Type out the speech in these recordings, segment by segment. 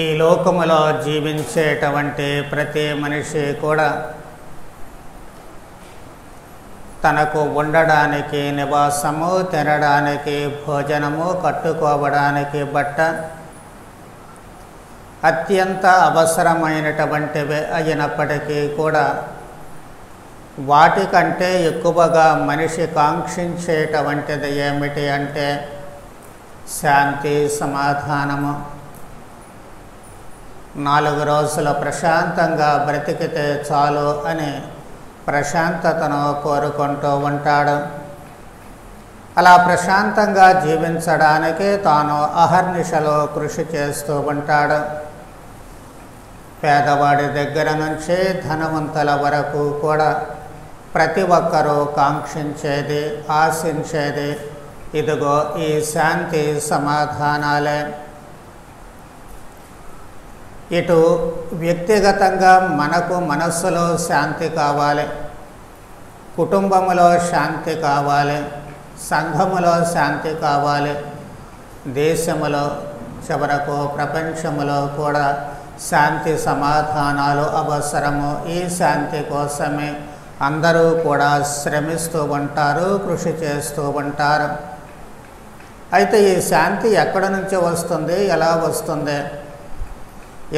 ఈ లోకములో జీవించేటువంటి ప్రతి మనిషి కూడా తనకు ఉండడానికి నివాసము, తినడానికి భోజనము, కట్టుకోవడానికి బట్ట అత్యంత అవసరమైనటువంటివి అయినప్పటికీ కూడా వాటికంటే ఎక్కువగా మనిషి కాంక్షించేటువంటిది ఏమిటి అంటే శాంతి, సమాధానము. 4 రోజులు ప్రశాంతంగా బ్రతికితే చాలు అని ప్రశాంతతను కోరుకుంటూ ఉంటాడు. అలా ప్రశాంతంగా జీవించడానికి తాను అహర్నిశలో కృషి చేస్తూ ఉంటాడు. పేదవాడి దగ్గర నుంచి ధనవంతుల వరకు కూడా ప్రతి ఒక్కరూ కాంక్షించేది, ఆశించేది ఇదిగో ఈ శాంతి, సమాధానాలే. ఇటు వ్యక్తిగతంగా మనకు మనస్సులో శాంతి కావాలి, కుటుంబంలో శాంతి కావాలి, సంఘములో శాంతి కావాలి, దేశములో చివరకు ప్రపంచములో కూడా శాంతి సమాధానాలు అవసరము. ఈ శాంతి కోసమే అందరూ కూడా శ్రమిస్తూ ఉంటారు, కృషి చేస్తూ ఉంటారు. అయితే ఈ శాంతి ఎక్కడి నుంచి వస్తుంది, ఎలా వస్తుంది?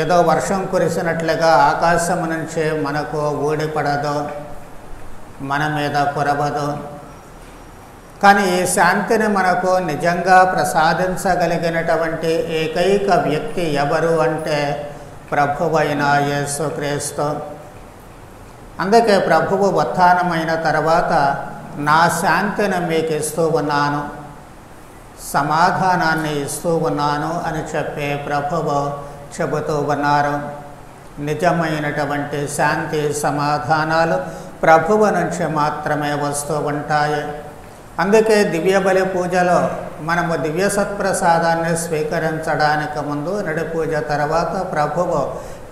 ఏదో వర్షం కురిసినట్లుగా ఆకాశం నుంచి మనకు ఊడిపడదు, మన మీద కురవదు. కానీ ఈ శాంతిని మనకు నిజంగా ప్రసాదించగలిగినటువంటి ఏకైక వ్యక్తి ఎవరు అంటే ప్రభువైన యేసుక్రీస్తు. అందుకే ప్రభువు ఉత్థానమైన తర్వాత నా శాంతిని మీకు ఇస్తూ ఉన్నాను, సమాధానాన్ని ఇస్తూ ఉన్నాను అని చెప్పి ప్రభువు చెబుతూ ఉన్నారు. నిజమైనటువంటి శాంతి, సమాధానాలు ప్రభువు నుంచి మాత్రమే వస్తూ ఉంటాయి. అందుకే దివ్య బలి పూజలో మనము దివ్య సత్ప్రసాదాన్ని స్వీకరించడానికి ముందు, నడి పూజ తర్వాత ప్రభువు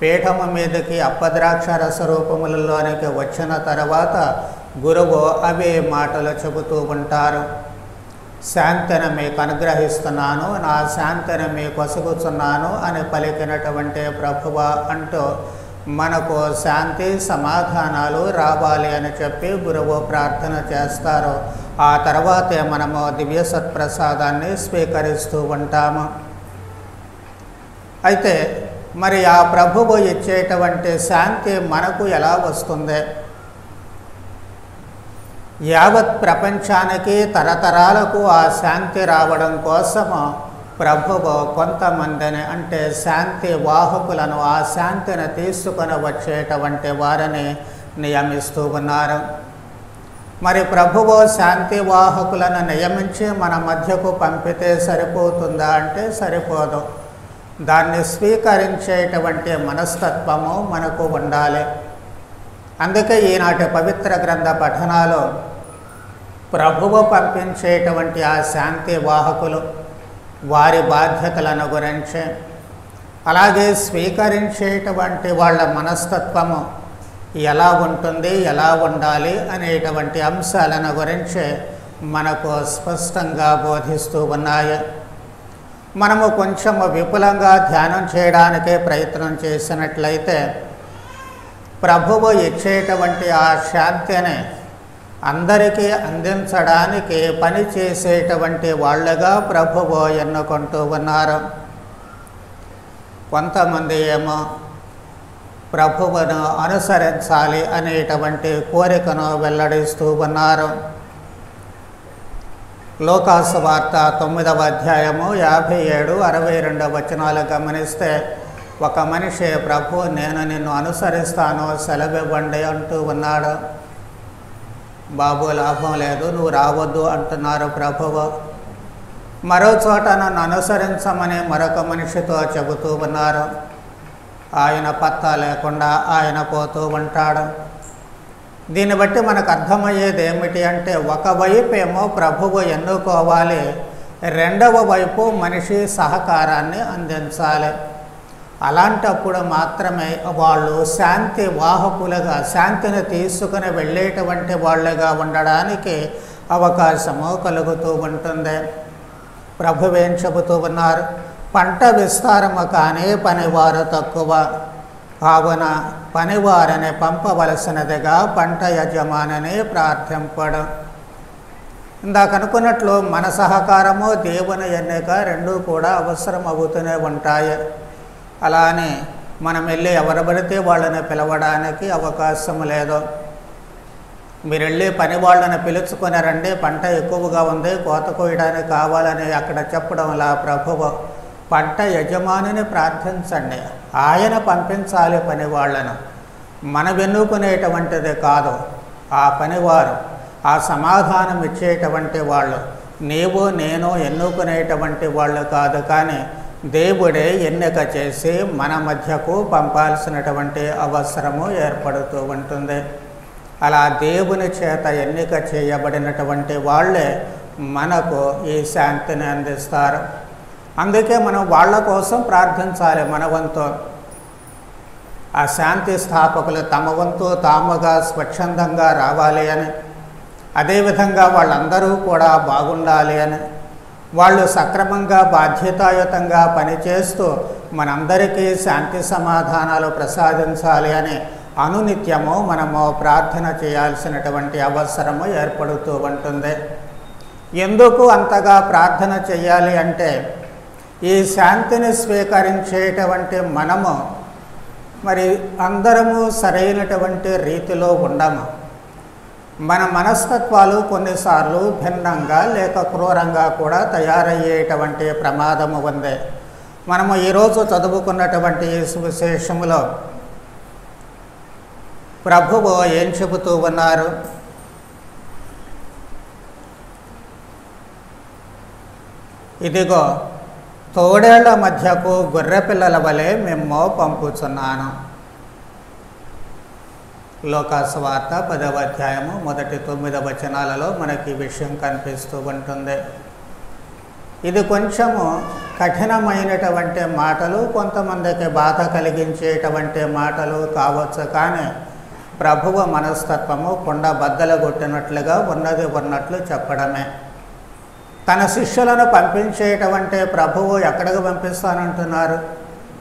పీఠము మీదకి అప్పద్రాక్ష రస రూపములలోనికి వచ్చిన తర్వాత గురువు అవే మాటలు చెబుతూ ఉంటారు. శాంతిని మీకు అనుగ్రహిస్తున్నాను, నా శాంతిని మీకు ఒసగుచున్నాను అని పలికినటువంటి ప్రభువ అంటూ మనకు శాంతి, సమాధానాలు రావాలి అని చెప్పి గురువు ప్రార్థన చేస్తారు. ఆ తర్వాతే మనము దివ్య సత్ప్రసాదాన్ని స్వీకరిస్తూ ఉంటాము. అయితే మరి ఆ ప్రభువు ఇచ్చేటువంటి శాంతి మనకు ఎలా వస్తుంది? యావత్ ప్రపంచానికి తరతరాలకు ఆ శాంతి రావడం కోసము ప్రభువు కొంతమందిని, అంటే శాంతి వాహకులను, ఆ శాంతిని తీసుకొని వచ్చేటువంటి వారిని నియమిస్తూ ఉన్నారు. మరి ప్రభువు శాంతి వాహకులను నియమించి మన మధ్యకు పంపితే సరిపోతుందా అంటే సరిపోదు. దాన్ని స్వీకరించేటువంటి మనస్తత్వము మనకు ఉండాలి. అందుకే ఈనాటి పవిత్ర గ్రంథ పఠనాలు ప్రభువు పంపించేటువంటి ఆ శాంతి వాహకులు, వారి బాధ్యతలను గురించి, అలాగే స్వీకరించేటువంటి వాళ్ళ మనస్తత్వము ఎలా ఉంటుంది, ఎలా ఉండాలి అనేటువంటి అంశాలను గురించి మనకు స్పష్టంగా బోధిస్తూ ఉన్నాయి. మనము కొంచెం విపులంగా ధ్యానం చేయడానికి ప్రయత్నం చేసినట్లయితే ప్రభువు ఇచ్చేటువంటి ఆ శాంతిని అందరికీ అందించడానికి పని చేసేటువంటి వాళ్ళుగా ప్రభువు ఎన్నుకుంటూ ఉన్నారు. కొంతమంది ఏమో ప్రభువును అనుసరించాలి అనేటువంటి కోరికను వెల్లడిస్తూ ఉన్నారు. లోకాసు వార్త 9వ అధ్యాయము 57, 62 వచనాలు గమనిస్తే ఒక మనిషి ప్రభు నేను నిన్ను అనుసరిస్తాను, సెలవివ్వండి అంటూ ఉన్నాడు. బాబు లాభం లేదు, నువ్వు రావద్దు అంటున్నారు ప్రభువు. మరో చోట నన్ను అనుసరించమని మరొక మనిషితో చెబుతూ ఉన్నారు. ఆయన పత్తా లేకుండా ఆయన పోతూ ఉంటాడు. దీన్ని బట్టి మనకు అర్థమయ్యేది ఏమిటి అంటే ఒకవైపు ఏమో ప్రభువు ఎన్నుకోవాలి, రెండవ వైపు మనిషి సహకారాన్ని అందించాలి. అలాంటప్పుడు మాత్రమే వాళ్ళు శాంతి వాహకులుగా, శాంతిని తీసుకుని వెళ్ళేటువంటి వాళ్ళుగా ఉండడానికి అవకాశము కలుగుతూ ఉంటుంది. ప్రభువేం చెబుతూ ఉన్నారు? పంట విస్తారము కానీ పనివారు తక్కువ, కావున పనివారిని పంపవలసినదిగా పంట యజమానిని ప్రార్థింపడం. ఇందాక అనుకున్నట్లు మన సహకారము దేవుని ఎన్నిక రెండూ కూడా అవసరం అవుతూనే ఉంటాయి. అలానే మనం వెళ్ళి ఎవరు పడితే వాళ్ళని పిలవడానికి అవకాశం లేదు. మీరు వెళ్ళి పని వాళ్ళని పిలుచుకొని రండి, పంట ఎక్కువగా ఉంది, కోత కోయడానికి కావాలని అక్కడ చెప్పడంలా ప్రభువు పంట యజమానిని ప్రార్థించండి, ఆయన పంపించాలి పని వాళ్ళను. మనం ఎన్నుకునేటువంటిది కాదు ఆ పనివారు, ఆ సమాధానం ఇచ్చేటువంటి వాళ్ళు. నీవు నేను ఎన్నుకునేటువంటి వాళ్ళు కాదు, కానీ దేవుడే ఎన్నిక చేసి మన మధ్యకు పంపాల్సినటువంటి అవసరము ఏర్పడుతూ ఉంటుంది. అలా దేవుని చేత ఎన్నిక చేయబడినటువంటి వాళ్ళే మనకు ఈ శాంతిని అందిస్తారు. అందుకే మనం వాళ్ళ కోసం ప్రార్థించాలి మన వంతు. ఆ శాంతి స్థాపకులు తమ వంతు తాముగా స్వచ్ఛందంగా రావాలి అని, అదేవిధంగా వాళ్ళందరూ కూడా బాగుండాలి అని, వాళ్ళు సక్రమంగా బాధ్యతాయుతంగా పనిచేస్తూ మనందరికీ శాంతి సమాధానాలు ప్రసాదించాలి అని అనునిత్యము మనము ప్రార్థన చేయాల్సినటువంటి అవసరము ఏర్పడుతూ ఉంటుంది. ఎందుకు అంతగా ప్రార్థన చేయాలి అంటే, ఈ శాంతిని స్వీకరించేటువంటి మనము మరి అందరము సరైనటువంటి రీతిలో ఉండము. మన మనస్తత్వాలు కొన్నిసార్లు భిన్నంగా లేక క్రూరంగా కూడా తయారయ్యేటువంటి ప్రమాదము ఉంది. మనము ఈరోజు చదువుకున్నటువంటి ఈ సువిశేషములో ప్రభువు ఏం చెబుతూ ఉన్నారు? ఇదిగో తోడేళ్ల మధ్యకు గొర్రెపిల్లల వలె మిమ్ము పంపుచున్నాను. లోకాసువార్త 10వ అధ్యాయము 1-9 వచనాలలో మనకి ఈ విషయం కనిపిస్తూ ఉంటుంది. ఇది కొంచెము కఠినమైనటువంటి మాటలు, కొంతమందికి బాధ కలిగించేటువంటి మాటలు కావచ్చు, కానీ ప్రభువు మనస్తత్వము కొండ బద్దలు కొట్టినట్లుగా ఉన్నది ఉన్నట్లు చెప్పడమే. తన శిష్యులను పంపించేటువంటి ప్రభువు ఎక్కడికి పంపిస్తానంటున్నారు?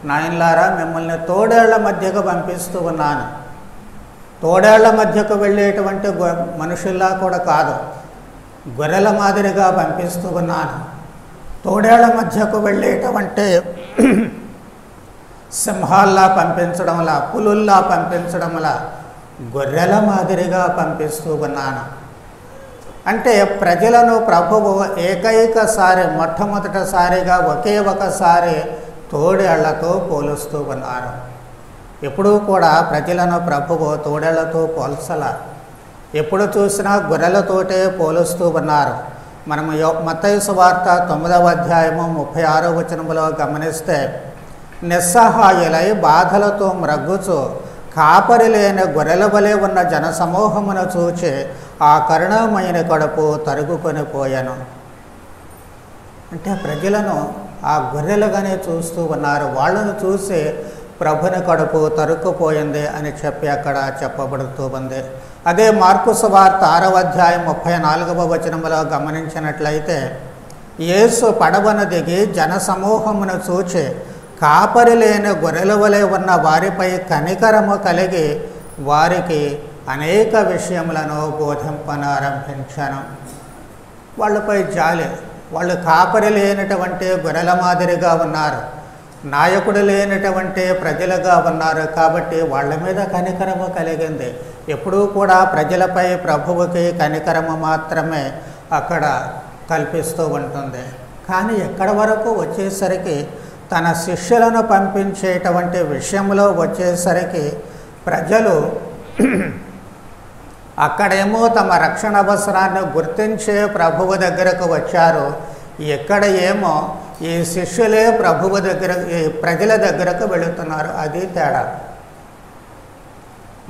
నాయనలారా, మిమ్మల్ని తోడేళ్ల మధ్యకు పంపిస్తూ ఉన్నాను. తోడేళ్ల మధ్యకు వెళ్ళేటువంటి మనుషుల్లా కూడా కాదు, గొర్రెల మాదిరిగా పంపిస్తూ ఉన్నాను. తోడేళ్ల మధ్యకు వెళ్ళేటువంటి సింహాల్లా పంపించడంలా, పులుల్లా పంపించడంలా గొర్రెల మాదిరిగా పంపిస్తూ ఉన్నాను. అంటే ప్రజలను ప్రభువు ఏకైకసారి మొట్టమొదటిసారిగా ఒకే ఒకసారి తోడేళ్లతో పోలుస్తూ ఉన్నారు. ఎప్పుడూ కూడా ప్రజలను ప్రభువు తోడేళ్లతో పోల్చల, ఎప్పుడు చూసినా గొర్రెలతోటే పోలుస్తూ ఉన్నారు. మనము మత్తయి సువార్త 9వ అధ్యాయము 36వ వచనములో గమనిస్తే, నిస్సహాయులై బాధలతో మ్రగ్గుచు కాపరి లేని గొర్రెల వలె ఉన్న జనసమూహమును చూచి ఆ కరుణామయుని కడుపు తరుగుకొని పోయాను. అంటే ప్రజలను ఆ గొర్రెలుగానే చూస్తూ ఉన్నారు. వాళ్ళను చూసి ప్రభుని కడుపు తరుక్కుపోయింది అని చెప్పి అక్కడ చెప్పబడుతూ ఉంది. అదే మార్కు సువార్త 6వ అధ్యాయం 34వ వచనములో గమనించినట్లయితే, యేసు పడవను దిగి జనసమూహమును చూచి కాపరి లేని గొర్రెల వలె ఉన్న వారిపై కనికరము కలిగి వారికి అనేక విషయములను బోధింపనారంభించాను. వాళ్ళపై జాలి, వాళ్ళు కాపరి లేనటువంటి గొర్రెల మాదిరిగా ఉన్నారు, నాయకుడు లేనటువంటి ప్రజలుగా ఉన్నారు. కాబట్టి వాళ్ళ మీద కనికరము కలిగింది. ఎప్పుడూ కూడా ప్రజలపై ప్రభువుకి కనికరము మాత్రమే అక్కడ కల్పిస్తూ ఉంటుంది. కానీ ఎక్కడి వరకు వచ్చేసరికి, తన శిష్యులను పంపించేటువంటి విషయంలో వచ్చేసరికి ప్రజలు అక్కడేమో తమ రక్షణ అవసరాన్ని గుర్తించే ప్రభువు దగ్గరకు వచ్చారు. ఎక్కడ ఏమో ఈ శిష్యులే ప్రభువు దగ్గర, ఈ ప్రజల దగ్గరకు వెళుతున్నారు. అది తేడా.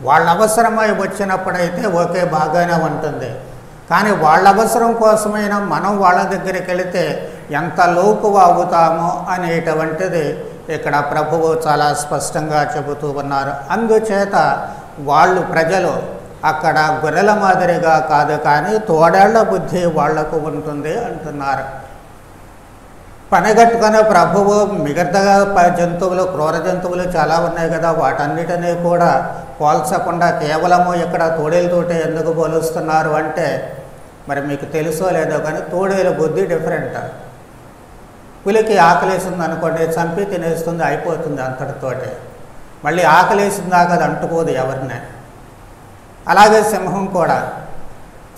వాళ్ళ అవసరమై వచ్చినప్పుడైతే ఓకే, బాగానే ఉంటుంది. కానీ వాళ్ళ అవసరం కోసమైనా మనం వాళ్ళ దగ్గరికి వెళితే ఎంత లోకువ అవుతామో అనేటువంటిది ఇక్కడ ప్రభువు చాలా స్పష్టంగా చెబుతూ ఉన్నారు. అందుచేత వాళ్ళు ప్రజలు అక్కడ గొర్రెల మాదిరిగా కాదు, కానీ తోడేళ్ల బుద్ధి వాళ్లకు ఉంటుంది అంటున్నారు. పనిగట్టుకునే ప్రభువు మిగతా జంతువులు, క్రూర జంతువులు చాలా ఉన్నాయి కదా, వాటన్నిటినీ కూడా పోల్చకుండా కేవలము ఇక్కడ తోడేలతోటే ఎందుకు పోలుస్తున్నారు అంటే, మరి మీకు తెలుసో లేదో కానీ తోడేలు బుద్ధి డిఫరెంట్. పులికి ఆకలేసింది అనుకోండి, చంపి తినేస్తుంది, అయిపోతుంది అంతటితోటే. మళ్ళీ ఆకలేసిన దాకా అది అంటుకోదు ఎవరినే. అలాగే సింహం కూడా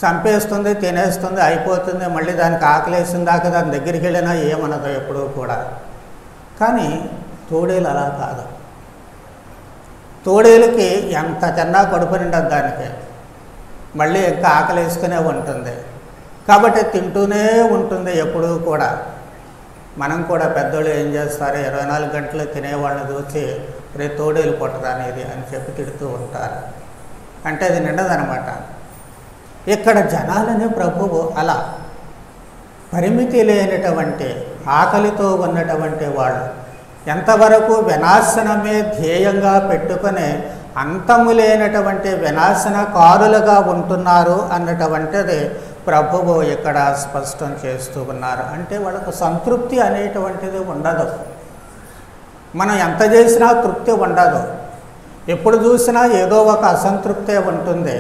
చంపేస్తుంది, తినేస్తుంది, అయిపోతుంది, మళ్ళీ దానికి ఆకలేసిన దాకా దాని దగ్గరికి వెళ్ళినా ఏమనదు ఎప్పుడూ కూడా. కానీ తోడేలు అలా కాదు. తోడేలుకి ఎంత తిన్నా కడుపు నిండదు దానికి, మళ్ళీ ఇంకా ఆకలేస్తూనే ఉంటుంది. కాబట్టి తింటూనే ఉంటుంది ఎప్పుడూ కూడా. మనం కూడా పెద్దోళ్ళు ఏం చేస్తారు, 24 గంటలు తినేవాళ్ళని చూసి రే తోడేలు పొట్టరానేది అని చెప్పి తిడుతూ ఉంటారు. అంటే అది నిండదనమాట. ఇక్కడ జనాలని ప్రభువు అలా పరిమితి లేనటువంటి ఆకలితో ఉన్నటువంటి వాళ్ళు ఎంతవరకు వినాశనమే ధ్యేయంగా పెట్టుకుని అంతము లేనటువంటి వినాశనకారులుగా ఉంటున్నారు అన్నటువంటిది ప్రభువు ఇక్కడ స్పష్టం చేస్తూ ఉన్నారు. అంటే వాళ్ళకు సంతృప్తి అనేటువంటిది ఉండదు. మనం ఎంత చేసినా తృప్తి ఉండదు. ఎప్పుడు చూసినా ఏదో ఒక అసంతృప్తే ఉంటుంది.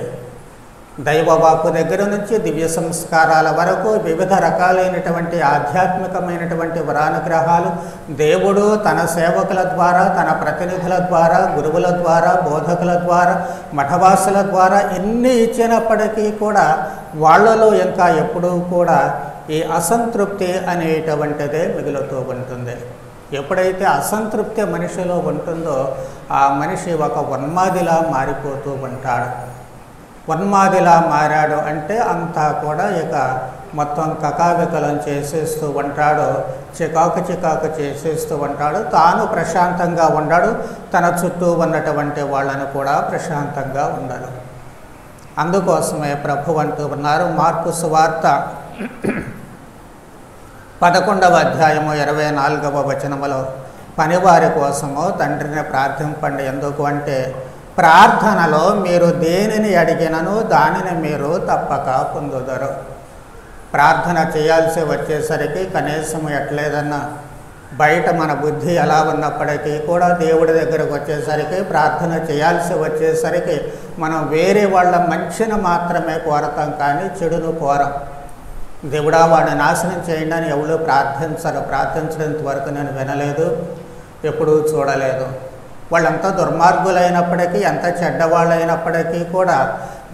దైవవాకు దగ్గర నుంచి దివ్య సంస్కారాల వరకు వివిధ రకాలైనటువంటి ఆధ్యాత్మికమైనటువంటి వరానుగ్రహాలు దేవుడు తన సేవకుల ద్వారా, తన ప్రతినిధుల ద్వారా, గురువుల ద్వారా, బోధకుల ద్వారా, మఠవాసుల ద్వారా ఎన్ని ఇచ్చినప్పటికీ కూడా వాళ్ళలో ఇంకా ఎప్పుడూ కూడా ఈ అసంతృప్తి అనేటువంటిదే మిగులుతూ ఉంటుంది. ఎప్పుడైతే అసంతృప్తి మనిషిలో ఉంటుందో ఆ మనిషి ఒక ఉన్మాదిలా మారిపోతూ ఉంటాడు. ఉన్మాదిలా మారాడు అంటే అంతా కూడా ఇక మొత్తం కకావికలం చేసేస్తూ ఉంటాడు, చికాకు చేసేస్తూ ఉంటాడు. తాను ప్రశాంతంగా ఉండడు, తన చుట్టూ ఉన్నటువంటి వాళ్ళని కూడా ప్రశాంతంగా ఉండడు. అందుకోసమే ప్రభు అంటూ ఉన్నారు, మార్కు సువార్త 11వ అధ్యాయము 24వ వచనములో, పనివారి కోసము తండ్రిని ప్రార్థింపండి. ఎందుకు అంటే ప్రార్థనలో మీరు దేనిని అడిగినను దానిని మీరు తప్పక పొందుదరు. ప్రార్థన చేయాల్సి వచ్చేసరికి కనీసం ఎట్లేదన్నా బయట మన బుద్ధి ఎలా ఉన్నప్పటికీ కూడా దేవుడి దగ్గరకు వచ్చేసరికి, ప్రార్థన చేయాల్సి వచ్చేసరికి మనం వేరే వాళ్ళ మంచిని మాత్రమే కోరతాం కానీ చెడును కోరం. దేవుడా వాడిని నాశనం చేయండి అని ఎవరు ప్రార్థించరు. ప్రార్థించడంత వరకు నేను వినలేదు, ఎప్పుడూ చూడలేదు. వాళ్ళంతా దుర్మార్గులైనప్పటికీ, ఎంత చెడ్డవాళ్ళైనప్పటికీ కూడా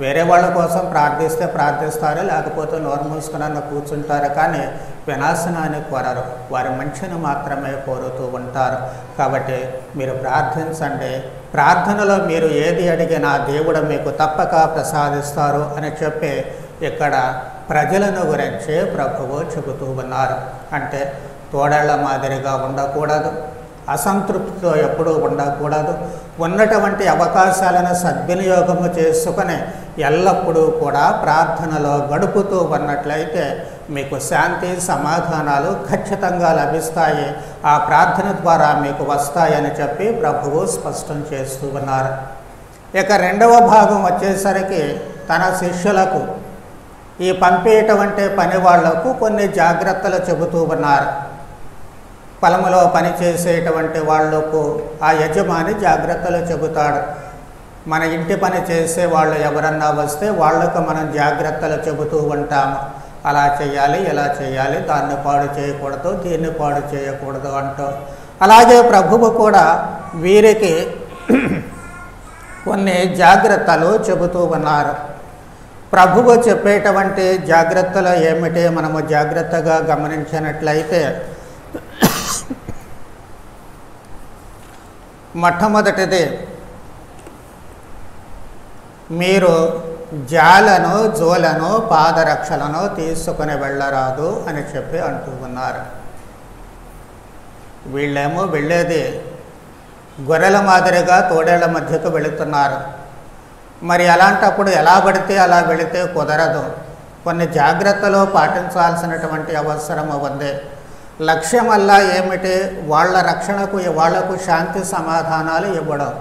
వేరే వాళ్ళ కోసం ప్రార్థిస్తారు, లేకపోతే నోరు మూసుకున్న కూర్చుంటారు. కానీ వినాశనాన్ని కోరరు, వారి మంచిని మాత్రమే కోరుతూ ఉంటారు. కాబట్టి మీరు ప్రార్థించండి, ప్రార్థనలో మీరు ఏది అడిగినా దేవుడు మీకు తప్పక ప్రసాదిస్తారు అని చెప్పి ఇక్కడ ప్రజలను గురించి ప్రభువు చెబుతూ ఉన్నారు. అంటే తోడేళ్ల మాదిరిగా ఉండకూడదు, అసంతృప్తితో ఎప్పుడూ ఉండకూడదు. ఉన్నటువంటి అవకాశాలను సద్వినియోగము చేసుకుని ఎల్లప్పుడూ కూడా ప్రార్థనలో గడుపుతూ ఉన్నట్లయితే మీకు శాంతి సమాధానాలు ఖచ్చితంగా లభిస్తాయి. ఆ ప్రార్థన ద్వారా మీకు వస్తాయని చెప్పి ప్రభువు స్పష్టం చేస్తూ ఉన్నారు. ఇక రెండవ భాగం వచ్చేసరికి తన శిష్యులకు, ఈ పంపేటువంటి పని వాళ్లకు కొన్ని జాగ్రత్తలు చెబుతూ ఉన్నారు. పొలంలో పనిచేసేటువంటి వాళ్లకు ఆ యజమాని జాగ్రత్తలు చెబుతాడు. మన ఇంటి పని చేసే వాళ్ళు ఎవరన్నా వస్తే వాళ్లకు మనం జాగ్రత్తలు చెబుతూ ఉంటాము. అలా చేయాలి, ఇలా చేయాలి, దాన్ని పాడు చేయకూడదు, దీన్ని పాడు చేయకూడదు అంటూ. అలాగే ప్రభువు కూడా వీరికి కొన్ని జాగ్రత్తలు చెబుతూ ఉన్నారు. ప్రభువు చెప్పేటువంటి జాగ్రత్తలు ఏమిటి మనము జాగ్రత్తగా గమనించినట్లయితే, మొట్టమొదటిది, మీరు జాలను, జోలను, పాదరక్షలను తీసుకుని వెళ్ళరాదు అని చెప్పి అంటూ ఉన్నారు. వీళ్ళేమో వెళ్ళేది గొర్రెల మాదిరిగా తోడేళ్ల మధ్యకు వెళుతున్నారు. మరి అలాంటప్పుడు ఎలా పడితే అలా వెళితే కుదరదు. కొన్ని జాగ్రత్తలు పాటించాల్సినటువంటి అవసరం ఉంది. లక్ష్యం వల్ల ఏమిటి, వాళ్ళ రక్షణకు, వాళ్లకు శాంతి సమాధానాలు ఇవ్వడం.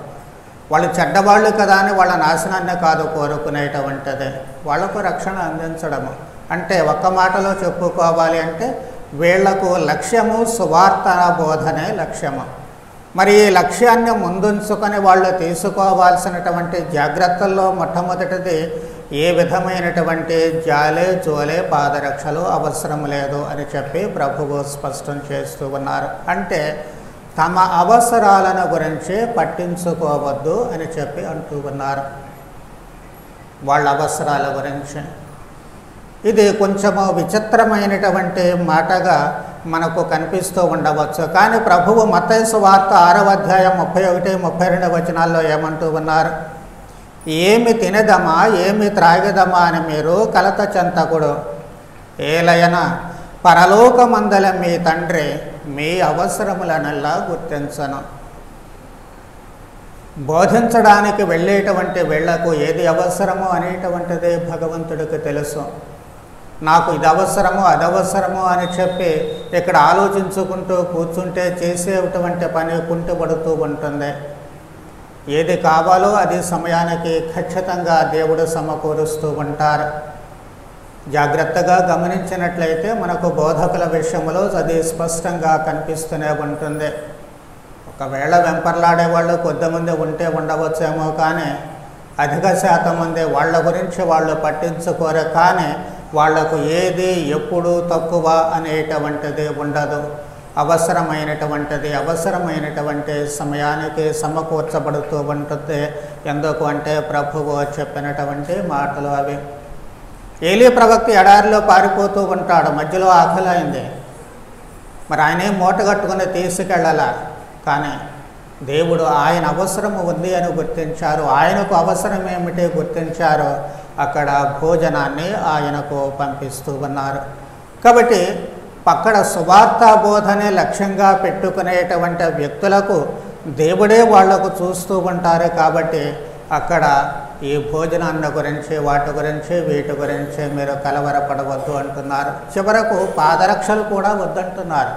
వాళ్ళు చెడ్డవాళ్ళు కదా అని వాళ్ళ నాశనాన్ని కాదు కోరుకునేటువంటిది, వాళ్లకు రక్షణ అందించడము. అంటే ఒక్క మాటలో చెప్పుకోవాలి అంటే వీళ్లకు లక్ష్యము సువార్త బోధనే లక్ష్యము. మరి ఈ లక్ష్యాన్ని ముందుంచుకొని వాళ్ళు తీసుకోవాల్సినటువంటి జాగ్రత్తల్లో మొట్టమొదటిది ఏ విధమైనటువంటి జాలే జోలే పాదరక్షలు అవసరం లేదు అని చెప్పి ప్రభువు స్పష్టం చేస్తూ ఉన్నారు. అంటే తమ అవసరాలను గురించి పట్టించుకోవద్దు అని చెప్పి అంటూ ఉన్నారు. వాళ్ళ అవసరాల గురించి ఇది కొంచెము విచిత్రమైనటువంటి మాటగా మనకు కనిపిస్తూ ఉండవచ్చు. కానీ ప్రభువు మత్తయి సువార్త 6వ అధ్యాయం 31, 32 వచనాల్లో ఏమంటూ ఉన్నారు? ఏమి తినదమా ఏమి త్రాగదమా అని మీరు కలత చెందకూడదు. ఏలయన పరలోకమందల మీ తండ్రి మీ అవసరములనల్లా గుర్తించను. బోధించడానికి వెళ్ళేటువంటి వీళ్లకు ఏది అవసరమో అనేటువంటిది భగవంతుడికి తెలుసు. నాకు ఇది అవసరమో అది అవసరమో అని చెప్పి ఇక్కడ ఆలోచించుకుంటూ కూర్చుంటే చేసేటువంటి పని కుంటుపడుతూ ఉంటుంది. ఏది కావాలో అది సమయానికి ఖచ్చితంగా దేవుడు సమకూరుస్తూ ఉంటారు. జాగ్రత్తగా గమనించినట్లయితే మనకు బోధకుల విషయంలో అది స్పష్టంగా కనిపిస్తూనే ఉంటుంది. ఒకవేళ వెంపర్లాడే వాళ్ళు కొద్దిమంది ఉంటే ఉండవచ్చేమో, కానీ అధిక శాతం మంది వాళ్ళ గురించి వాళ్ళు పట్టించుకోరు. కానీ వాళ్లకు ఏది ఎప్పుడు తక్కువ అనేటువంటిది ఉండదు. అవసరమైనటువంటి సమయానికి సమకూర్చబడుతూ ఉంటుంది. ఎందుకు అంటే ప్రభువు చెప్పినటువంటి మాటలు అవి. ఏలీ ప్రవక్త ఎడారిలో పారిపోతూ ఉంటాడు. మధ్యలో ఆకలైంది. మరి ఆయనే మూట కట్టుకుని తీసుకెళ్ళాల. కానీ దేవుడు ఆయన అవసరము ఉంది అని గుర్తించారు. ఆయనకు అవసరం ఏమిటి గుర్తించారో అక్కడ భోజనాన్ని ఆయనకు పంపిస్తూ ఉన్నారు. కాబట్టి పక్కడ సువార్త బోధనే లక్ష్యంగా పెట్టుకునేటువంటి వ్యక్తులకు దేవుడే వాళ్లకు చూస్తూ ఉంటారు. కాబట్టి అక్కడ ఈ భోజనాన్ని గురించి వీటి గురించి మీరు కలవరపడవద్దు అంటున్నారు. చివరకు పాదరక్షలు కూడా వద్దంటున్నారు.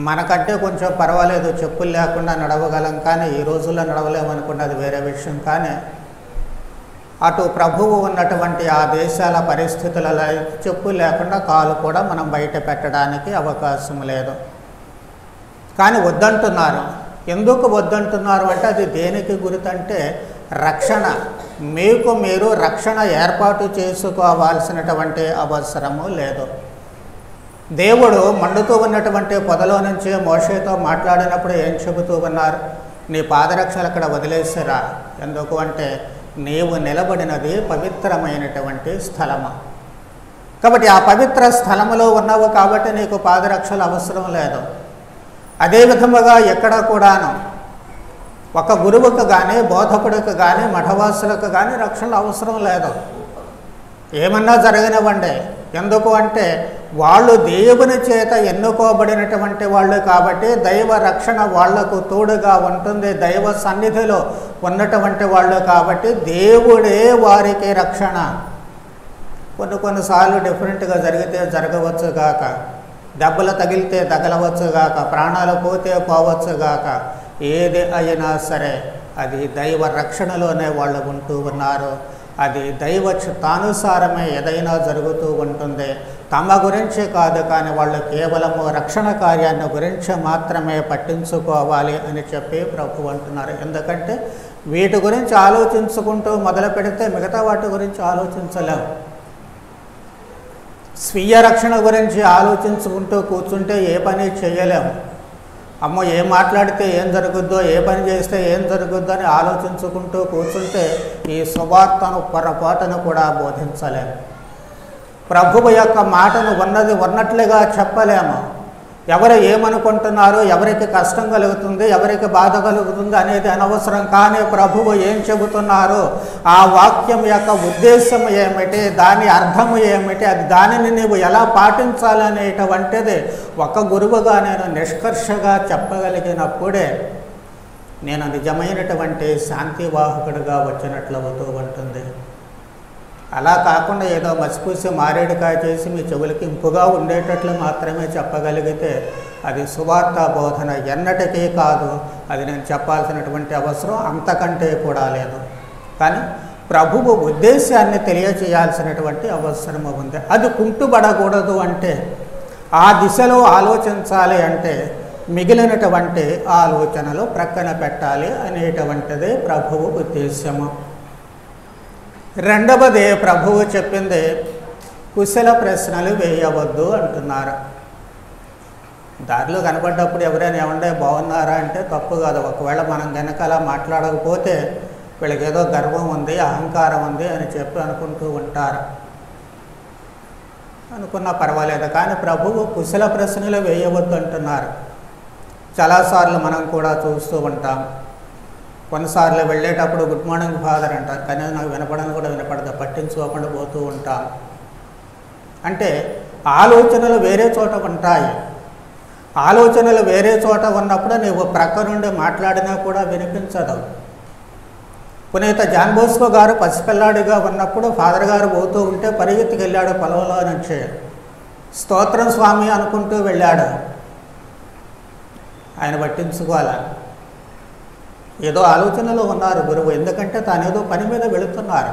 మనకంటే కొంచెం పర్వాలేదు, చెప్పులు లేకుండా నడవగలం. కానీ ఈ రోజుల్లో నడవలేమనుకున్నది వేరే విషయం. కానీ అటు ప్రభువు ఉన్నటువంటి ఆ దేశాల పరిస్థితులలో చెప్పులు లేకుండా కాలు కూడా మనం బయట పెట్టడానికి అవకాశం లేదు. కానీ వద్దంటున్నారు. ఎందుకు వద్దంటున్నారు అంటే అది దేనికి గురితంటే రక్షణ. మీకు మీరు రక్షణ ఏర్పాటు చేసుకోవాల్సినటువంటి అవసరము లేదు. దేవుడు మండుతూ ఉన్నటువంటి పొదలో నుంచి మోషేతో మాట్లాడినప్పుడు ఏం చెబుతూ ఉన్నారు? నీ పాదరక్షలు అక్కడ వదిలేసిరా. ఎందుకు అంటే నీవు నిలబడినది పవిత్రమైనటువంటి స్థలము. కాబట్టి ఆ పవిత్ర స్థలములో ఉన్నావు కాబట్టి నీకు పాదరక్షలు అవసరం లేదు. అదే విధముగా ఎక్కడ కూడాను ఒక గురువుకు కానీ బోధకుడికి కానీ మఠవాసులకు కానీ రక్షణ అవసరం లేదు. ఏమన్నా జరగనివ్వండి. ఎందుకు అంటే వాళ్ళు దేవుని చేత ఎన్నుకోబడినటువంటి వాళ్ళు కాబట్టి దైవ రక్షణ వాళ్లకు తోడుగా ఉంటుంది. దైవ సన్నిధిలో ఉన్నటువంటి వాళ్ళు కాబట్టి దేవుడే వారికి రక్షణ. కొన్నిసార్లు డిఫరెంట్గా జరిగితే జరగవచ్చు గాక, దెబ్బలు తగిలితే తగలవచ్చు గాక, ప్రాణాలు పోతే పోవచ్చు గాక, ఏది అయినా సరే అది దైవ రక్షణలోనే వాళ్ళు ఉంటూ ఉన్నారు. అది దైవ చిత్తానుసారమే ఏదైనా జరుగుతూ ఉంటుంది. తమ గురించి కాదు, కానీ వాళ్ళు కేవలము రక్షణ కార్యాన్ని గురించి మాత్రమే పట్టించుకోవాలి అని చెప్పి ప్రభు అంటున్నారు. ఎందుకంటే వీటి గురించి ఆలోచించుకుంటూ మొదలు పెడితే మిగతా వాటి గురించి ఆలోచించలేము. స్వీయ రక్షణ గురించి ఆలోచించుకుంటూ కూర్చుంటే ఏ పని చేయలేము. అమ్మో ఏం మాట్లాడితే ఏం జరుగుద్దో, ఏ పని చేస్తే ఏం జరుగుద్దో అని ఆలోచించుకుంటూ కూర్చుంటే ఈ సువార్తను పొరపాటును కూడా బోధించలేము. ప్రభువు యొక్క మాటను ఉన్నది ఉన్నట్లుగా చెప్పలేము. ఎవరు ఏమనుకుంటున్నారు, ఎవరికి కష్టం కలుగుతుంది, ఎవరికి బాధ కలుగుతుంది అనేది అనవసరం. కానీ ప్రభువు ఏం చెబుతున్నారు, ఆ వాక్యం యొక్క ఉద్దేశం ఏమిటి, దాని అర్థము ఏమిటి, అది దానిని నీవు ఎలా పాటించాలనేటువంటిది ఒక గురువుగా నేను నిష్కర్షగా చెప్పగలిగినప్పుడే నేను నిజమైనటువంటి శాంతివాహకుడిగా వచ్చినట్లు అవుతూ ఉంటుంది. అలా కాకుండా ఏదో మసిపూసి మారేడుకాయ చేసి మీ చెవులకి ఇంపుగా ఉండేటట్లు మాత్రమే చెప్పగలిగితే అది సువార్త బోధన ఎన్నటికీ కాదు. అది నేను చెప్పాల్సినటువంటి అవసరం అంతకంటే కూడా లేదు. కానీ ప్రభువు ఉద్దేశాన్ని తెలియచేయాల్సినటువంటి అవసరం ఉంది. అది కుంటుబడకూడదు అంటే, ఆ దిశలో ఆలోచించాలి అంటే మిగిలినటువంటి ఆలోచనలు ప్రక్కన పెట్టాలి అనేటువంటిదే ప్రభువు ఉద్దేశము. రెండవది ప్రభువు చెప్పింది కుశల ప్రశ్నలు వేయవద్దు అంటున్నారు. దారిలో కనపడ్డప్పుడు ఎవరైనా ఏమంటే బాగున్నారా అంటే తప్పు కాదు. ఒకవేళ మనం కనుక అలా మాట్లాడకపోతే వీళ్ళకి ఏదో గర్వం ఉంది, అహంకారం ఉంది అని చెప్పి అనుకుంటూ ఉంటారు. అనుకున్నా పర్వాలేదు, కానీ ప్రభువు కుశల ప్రశ్నలు వేయవద్దు అంటున్నారు. చాలాసార్లు మనం కూడా చూస్తూ ఉంటాం. కొన్నిసార్లు వెళ్ళేటప్పుడు గుడ్ మార్నింగ్ ఫాదర్ అంటారు, కానీ నాకు వినపడని కూడా వినపడదు, పట్టించుకోకుండా పోతూ ఉంటాం. అంటే ఆలోచనలు వేరే చోట ఉంటాయి. ఆలోచనలు వేరే చోట ఉన్నప్పుడు నీవు ప్రక్క నుండి మాట్లాడినా కూడా వినిపించదు. పునీత జాన్ బోస్కో గారు పసిపిల్లాడిగా ఉన్నప్పుడు ఫాదర్ గారు పోతూ ఉంటే పరిగెత్తుకు వెళ్ళాడు పొలంలో నుంచి. స్తోత్రం స్వామి అనుకుంటూ వెళ్ళాడు. ఆయన పట్టించుకోవాలి. ఏదో ఆలోచనలో ఉన్నారు గురువు, ఎందుకంటే తానేదో పని మీద వెళుతున్నారు.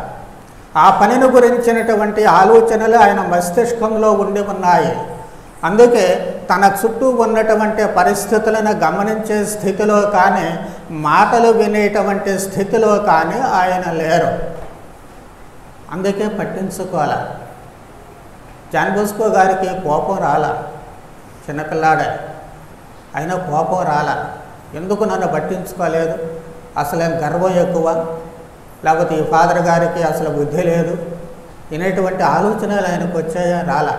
ఆ పనిని గురించినటువంటి ఆలోచనలు ఆయన మస్తిష్కంలో ఉండి ఉన్నాయి. అందుకే తన చుట్టూ ఉన్నటువంటి పరిస్థితులను గమనించే స్థితిలో కానీ, మాటలు వినేటువంటి స్థితిలో కానీ ఆయన లేరు. అందుకే పట్టించుకోవాలి. జాన్ బోస్కో గారికి కోపం రాలా, చిన్నపిల్లాడే అయినా కోపం రాలా. ఎందుకు నన్ను పట్టించుకోలేదు, అసలు గర్వం ఎక్కువ, లేకపోతే ఈ ఫాదర్ గారికి అసలు బుద్ధి లేదు, ఇనేటువంటి ఆలోచనలు ఆయనకు వచ్చాయా? రాలా.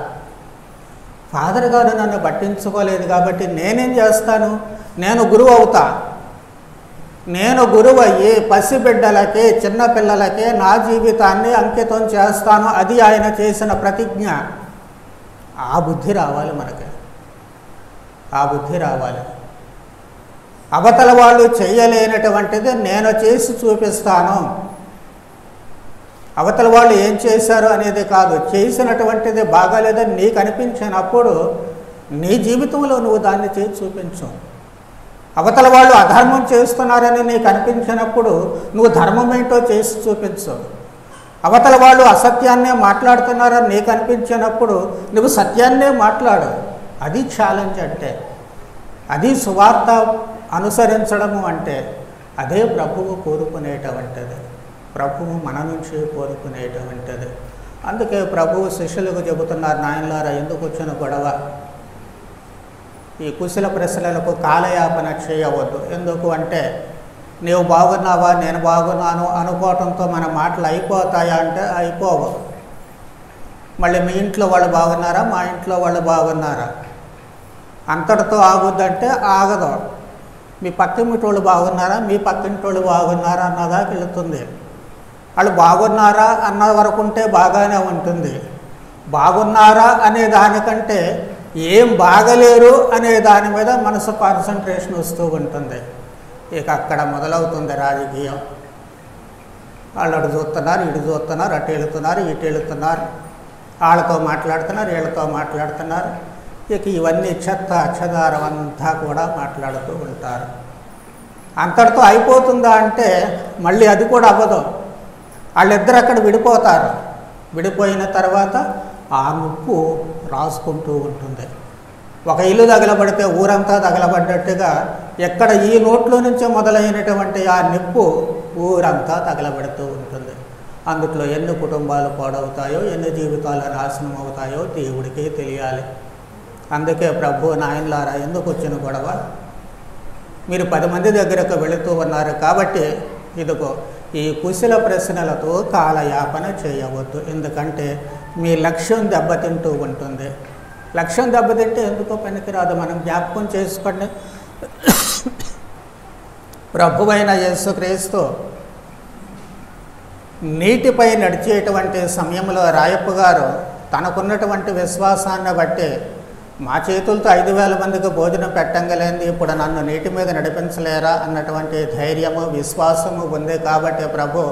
ఫాదర్ గారు నన్ను పట్టించుకోలేదు కాబట్టి నేనేం చేస్తాను, నేను గురువు అవుతా. నేను గురువు అయ్యి పసిబిడ్డలకి, చిన్నపిల్లలకి నా జీవితాన్ని అంకితం చేస్తాను. అది ఆయన చేసిన ప్రతిజ్ఞ. ఆ బుద్ధి రావాలి మనకి, ఆ బుద్ధి రావాలి. అవతల వాళ్ళు చేయలేనటువంటిది నేను చేసి చూపిస్తాను. అవతల వాళ్ళు ఏం చేశారు అనేది కాదు, చేసినటువంటిది బాగాలేదని నీకు అనిపించినప్పుడు నీ జీవితంలో నువ్వు దాన్ని చేసి చూపించు. అవతల వాళ్ళు అధర్మం చేస్తున్నారని నీకు అనిపించినప్పుడు నువ్వు ధర్మం ఏంటో చేసి చూపించు. అవతల వాళ్ళు అసత్యాన్నే మాట్లాడుతున్నారని నీకు అనిపించినప్పుడు నువ్వు సత్యాన్నే మాట్లాడు. అది ఛాలెంజ్ అంటే, అది సువార్త అనుసరించడము అంటే. అదే ప్రభువు కోరుకునేటువంటిది, ప్రభువు మన నుంచి కోరుకునేటువంటిది. అందుకే ప్రభువు శిష్యులకు చెబుతున్నారు, నాయనలారా ఎందుకు వచ్చిన గొడవ, ఈ కుశల ప్రశ్నలకు కాలయాపన చేయవద్దు. ఎందుకు అంటే నీవు బాగున్నావా నేను బాగున్నాను అనుకోవటంతో మన మాటలు అయిపోతాయా అంటే అయిపోవు. మళ్ళీ మీ ఇంట్లో వాళ్ళు బాగున్నారా, మా ఇంట్లో వాళ్ళు బాగున్నారా, అంతటితో ఆగుద్దంటే ఆగదు. మీ పక్కింటి వాళ్ళు బాగున్నారా, మీ పక్కింటి వాళ్ళు బాగున్నారా అన్నదాకా వెళుతుంది. వాళ్ళు బాగున్నారా అన్న వరకు ఉంటే బాగానే ఉంటుంది. బాగున్నారా అనే దానికంటే ఏం బాగలేరు అనే దాని మీద మనసు కాన్సన్ట్రేషన్ వస్తూ ఉంటుంది. ఇక అక్కడ మొదలవుతుంది రాజకీయం. వాళ్ళు అటు చూస్తున్నారు, ఇటు చూస్తున్నారు, అటు వెళుతున్నారు, ఇటు వెళుతున్నారు, వాళ్ళతో మాట్లాడుతున్నారు, వీళ్ళతో మాట్లాడుతున్నారు. ఇక ఇవన్నీ చెత్త చెదారం అంతా కూడా మాట్లాడుతూ ఉంటారు. అంతటితో అయిపోతుందా అంటే మళ్ళీ అది కూడా అవ్వదు. వాళ్ళిద్దరు అక్కడ విడిపోతారు. విడిపోయిన తర్వాత ఆ ముప్పు రాసుకుంటూ ఉంటుంది. ఒక ఇల్లు తగలబడితే ఊరంతా తగలబడ్డట్టుగా ఎక్కడ ఈ నోట్లో నుంచే మొదలైనటువంటి ఆ నిప్పు ఊరంతా తగలబడుతూ ఉంటుంది. అందుట్లో ఎన్ని కుటుంబాలు పాడవుతాయో, ఎన్ని జీవితాలు నాశనం అవుతాయో దేవుడికి తెలియాలి. అందుకే ప్రభు, నాయనలారా ఎందుకు వచ్చిన గొడవ, మీరు 10 మంది దగ్గరకు వెళుతూ ఉన్నారు కాబట్టి ఇదిగో ఈ కుశల ప్రశ్నలతో కాలయాపన చేయవద్దు. ఎందుకంటే మీ లక్ష్యం దెబ్బతింటూ ఉంటుంది. లక్ష్యం దెబ్బతింటే ఎందుకో పనికిరాదు. మనం జ్ఞాపకం చేసుకోండి, ప్రభువైన యేసుక్రీస్తు నీటిపై నడిచేటువంటి సమయంలో రాయప్ప గారు తనకున్నటువంటి విశ్వాసాన్ని బట్టి, మా చేతులతో 5,000 మందికి భోజనం పెట్టంగలేంది, ఇప్పుడు నన్ను నీటి మీద నడిపించలేరా అన్నటువంటి ధైర్యము విశ్వాసము ఉంది కాబట్టి ప్రభు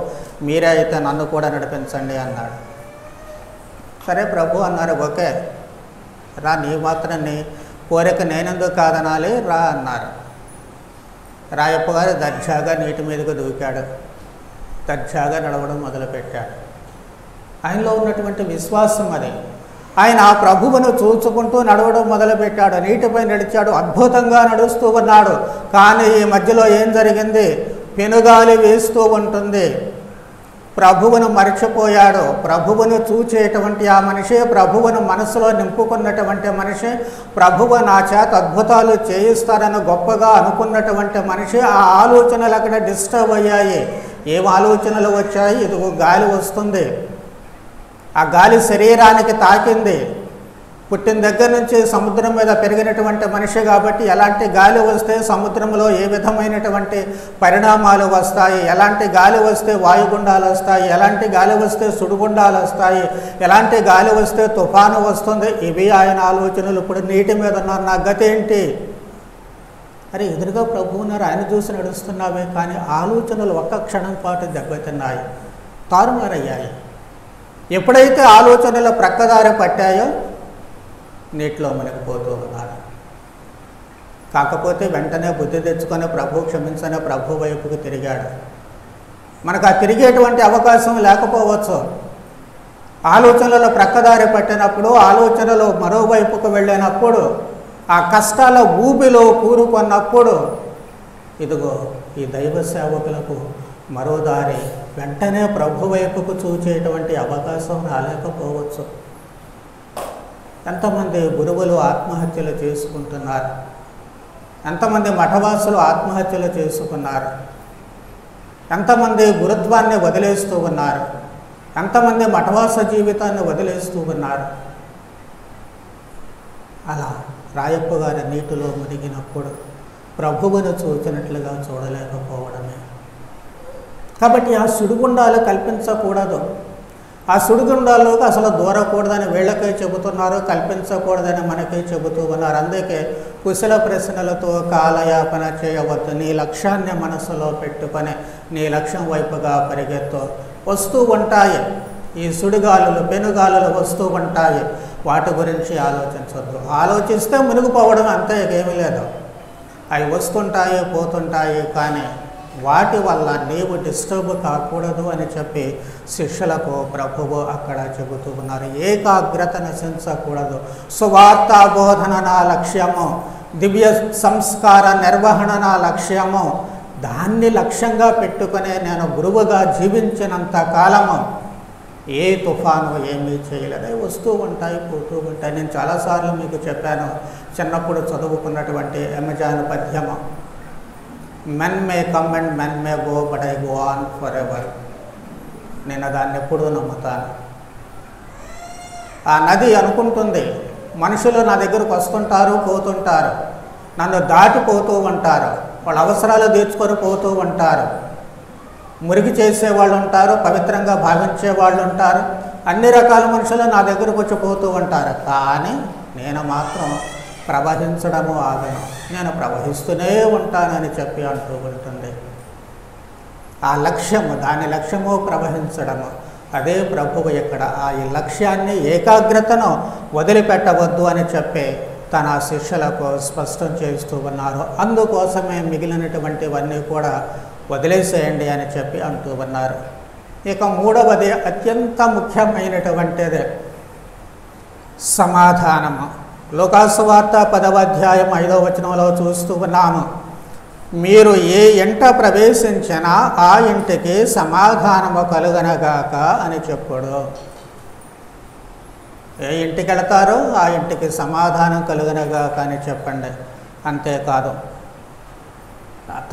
మీరే అయితే నన్ను కూడా నడిపించండి అన్నాడు. సరే ప్రభు అన్నారు, ఓకే రా, నీ మాత్రం నీ కోరిక నేనెందుకు కాదనాలి, రా అన్నారు. రాయప్ప గారు దర్జాగా నీటి మీదకు దూకాడు. దర్జాగా నడవడం మొదలుపెట్టాడు. ఆయనలో ఉన్నటువంటి విశ్వాసం అది. ఆయన ఆ ప్రభువును చూచుకుంటూ నడవడం మొదలుపెట్టాడు. నీటిపై నడిచాడు, అద్భుతంగా నడుస్తూ ఉన్నాడు. కానీ ఈ మధ్యలో ఏం జరిగింది? పెనుగాలి వేస్తూ ఉంటుంది. ప్రభువును మర్చిపోయాడు. ప్రభువును చూచేటువంటి ఆ మనిషి, ప్రభువును మనసులో నింపుకున్నటువంటి మనిషి, ప్రభువు నా చేత అద్భుతాలు చేయిస్తారని గొప్పగా అనుకున్నటువంటి మనిషి, ఆ ఆలోచనలు అక్కడ డిస్టర్బ్ అయ్యాయి. ఏం ఆలోచనలు వచ్చాయి? ఇదిగో గాలి వస్తుంది, ఆ గాలి శరీరానికి తాకింది. పుట్టిన దగ్గర నుంచి సముద్రం మీద పెరిగినటువంటి మనిషి కాబట్టి ఎలాంటి గాలి వస్తే సముద్రంలో ఏ విధమైనటువంటి పరిణామాలు వస్తాయి, ఎలాంటి గాలి వస్తే వాయుగుండాలు వస్తాయి, ఎలాంటి గాలి వస్తే సుడిగుండాలు వస్తాయి, ఎలాంటి గాలి వస్తే తుఫాను వస్తుంది, ఇవి ఆయన ఆలోచనలు. ఇప్పుడు నీటి మీద ఉన్నారు, నా గతి ఏంటి? అరే ఎదురుగా ప్రభు ఉన్నారు, ఆయన చూసి నడుస్తున్నావే, కానీ ఆలోచనలు ఒక్క క్షణం పాటు దెబ్బతిన్నాయి, తారుమారయ్యాయి. ఎప్పుడైతే ఆలోచనలు ప్రక్కదారి పట్టాయో నీటిలో మునిగిపోతూ ఉన్నారు. కాకపోతే వెంటనే బుద్ధి తెచ్చుకొని ప్రభు క్షమించని ప్రభు వైపుకు తిరిగాడు. మనకు ఆ తిరిగేటువంటి అవకాశం లేకపోవచ్చు. ఆలోచనలు ప్రక్కదారి పట్టినప్పుడు, ఆలోచనలు మరోవైపుకు వెళ్ళినప్పుడు, ఆ కష్టాల ఊబిలో కూరుకున్నప్పుడు ఇదిగో ఈ దైవ సేవకులకు మరో దారి వెంటనే ప్రభు వైపుకు చూచేటువంటి అవకాశం రాలేకపోవచ్చు. ఎంతమంది గురువులు ఆత్మహత్యలు చేసుకుంటున్నారు, ఎంతమంది మఠవాసులు ఆత్మహత్యలు చేసుకున్నారు, ఎంతమంది గురుత్వాన్ని వదిలేస్తూ ఉన్నారు, ఎంతమంది మఠవాస జీవితాన్ని వదిలేస్తూ ఉన్నారు. అలా రాయప్ప గారి నీటిలో మునిగినప్పుడు ప్రభువును చూచినట్లుగా చూడలేకపోవడమే. కాబట్టి ఆ సుడిగుండాలు కల్పించకూడదు. ఆ సుడిగుండాల్లోకి అసలు దూరకూడదని వీళ్ళకే చెబుతున్నారు, కల్పించకూడదని మనకే చెబుతూ ఉన్నారు. అందుకే కుశల ప్రశ్నలతో కాలయాపన చేయవద్దు, నీ లక్ష్యాన్ని మనసులో పెట్టుకొని నీ లక్ష్యం వైపుగా పరిగెత్తు. వస్తూ ఉంటాయి ఈ సుడిగాలులు, పెనుగాలులు వస్తూ ఉంటాయి, వాటి గురించి ఆలోచించవద్దు. ఆలోచిస్తే మునిగిపోవడం అంతే, ఏమీ లేదు. అవి వస్తుంటాయి పోతుంటాయి, కానీ వాటి వల్ల నీవు డిస్టర్బ్ కాకూడదు అని చెప్పి శిష్యులకు ప్రభువు అక్కడ చెబుతూ ఉన్నారు. ఏకాగ్రత నశించకూడదు. సువార్త బోధన నా లక్ష్యము, దివ్య సంస్కార నిర్వహణ నా లక్ష్యము. దాన్ని లక్ష్యంగా పెట్టుకునే నేను గురువుగా జీవించినంత కాలము ఏ తుఫాను ఏమీ చేయలేదు. వస్తూ ఉంటాయి పోతూ ఉంటాయి. నేను చాలాసార్లు మీకు చెప్పాను, చిన్నప్పుడు చదువుకున్నటువంటి అమెజాన్ పద్యము, men may come and men may go but I go on for ever. నేను దాన్ని ఎప్పుడూ నమ్ముతాను. ఆ నది అనుకుంటుంది, మనుషులు నా దగ్గరకు వస్తుంటారు పోతుంటారు, నన్ను దాటిపోతూ ఉంటారు, వాళ్ళ అవసరాలు తీర్చుకొని పోతూ ఉంటారు, మురికి చేసేవాళ్ళు ఉంటారు, పవిత్రంగా భావించే వాళ్ళు ఉంటారు, అన్ని రకాల మనుషులు నా దగ్గరకు వచ్చి పోతూ ఉంటారు. కానీ నేను మాత్రం ప్రవహించడము ఆగను, నేను ప్రవహిస్తూనే ఉంటానని చెప్పి అంటూ ఉంటుంది. ఆ లక్ష్యము, దాని లక్ష్యము ప్రవహించడము. అదే ప్రభువు ఇక్కడ ఆ ఈ లక్ష్యాన్ని, ఏకాగ్రతను వదిలిపెట్టవద్దు అని చెప్పి తన శిష్యులకు స్పష్టం చేస్తూ ఉన్నారు. అందుకోసమే మిగిలినటువంటివన్నీ కూడా వదిలేసేయండి అని చెప్పి అంటూ ఉన్నారు. ఇక మూడవది అత్యంత ముఖ్యమైనటువంటిది సమాధానము. లోకాసు వార్త 10వ అధ్యాయం 5వ వచనంలో చూస్తూ ఉన్నాము, మీరు ఏ ఇంట ప్రవేశించినా ఆ ఇంటికి సమాధానము కలుగనగాక అని చెప్పాడు. ఏ ఇంటికి వెళతారో ఆ ఇంటికి సమాధానం కలుగనగాక అని చెప్పండి. అంతేకాదు,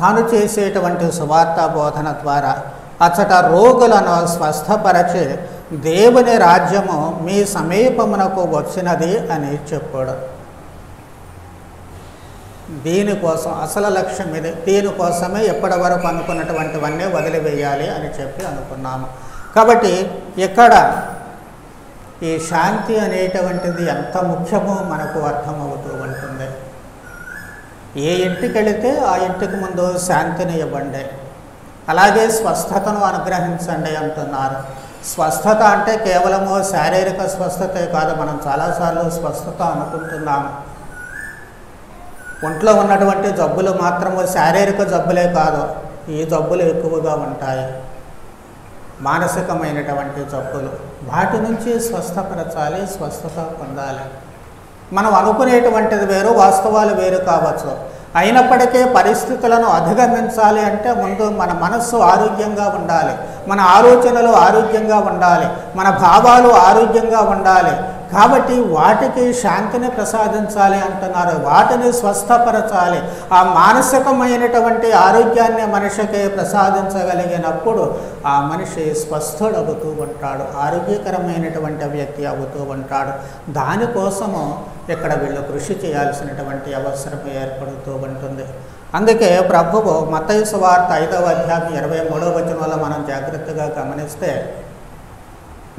తాను చేసేటువంటి సువార్త బోధన ద్వారా అచ్చట రోగులను స్వస్థపరచి దేవుని రాజ్యము మీ సమీపమునకు వచ్చినది అని చెప్పాడు. దీనికోసం అసలు లక్ష్యం ఇది. దీనికోసమే ఎప్పటి వరకు అనుకున్నటువంటివన్నీ వదిలివేయాలి అని చెప్పి అనుకున్నాము. కాబట్టి ఇక్కడ ఈ శాంతి అనేటువంటిది ఎంత ముఖ్యమో మనకు అర్థమవుతూ ఉంటుంది. ఏ ఇంటికి వెళితే ఆ ఇంటికి ముందు శాంతిని ఇవ్వండి, అలాగే స్వస్థతను అనుగ్రహించండి అంటున్నారు. స్వస్థత అంటే కేవలము శారీరక స్వస్థతే కాదు. మనం చాలాసార్లు స్వస్థత అనుకుంటున్నాము. ఒంట్లో ఉన్నటువంటి జబ్బులు మాత్రము శారీరక జబ్బులే కాదు, ఈ జబ్బులు ఎక్కువగా ఉంటాయి. మానసికమైనటువంటి జబ్బులు, వాటి నుంచి స్వస్థపరచాలి, స్వస్థత పొందాలి. మనం అనుకునేటువంటిది వేరు, వాస్తవాలు వేరు కావచ్చు. అయినప్పటికీ పరిస్థితులను అధిగమించాలి అంటే ముందు మన మనస్సు ఆరోగ్యంగా ఉండాలి, మన ఆలోచనలు ఆరోగ్యంగా ఉండాలి, మన భావాలు ఆరోగ్యంగా ఉండాలి. కాబట్టి వాటికి శాంతిని ప్రసాదించాలి అంటున్నారు, వాటిని స్వస్థపరచాలి. ఆ మానసికమైనటువంటి ఆరోగ్యాన్ని మనిషికి ప్రసాదించగలిగినప్పుడు ఆ మనిషి స్వస్థుడవుతూ ఉంటాడు, ఆరోగ్యకరమైనటువంటి వ్యక్తి అవుతూ ఉంటాడు. దానికోసము ఇక్కడ వీళ్ళు కృషి చేయాల్సినటువంటి అవసరం ఏర్పడుతూ ఉంటుంది. అందుకే ప్రభువు మత్తయి సువార్త 5వ అధ్యాయం 23వ వచనంలో మనం జాగ్రత్తగా గమనిస్తే,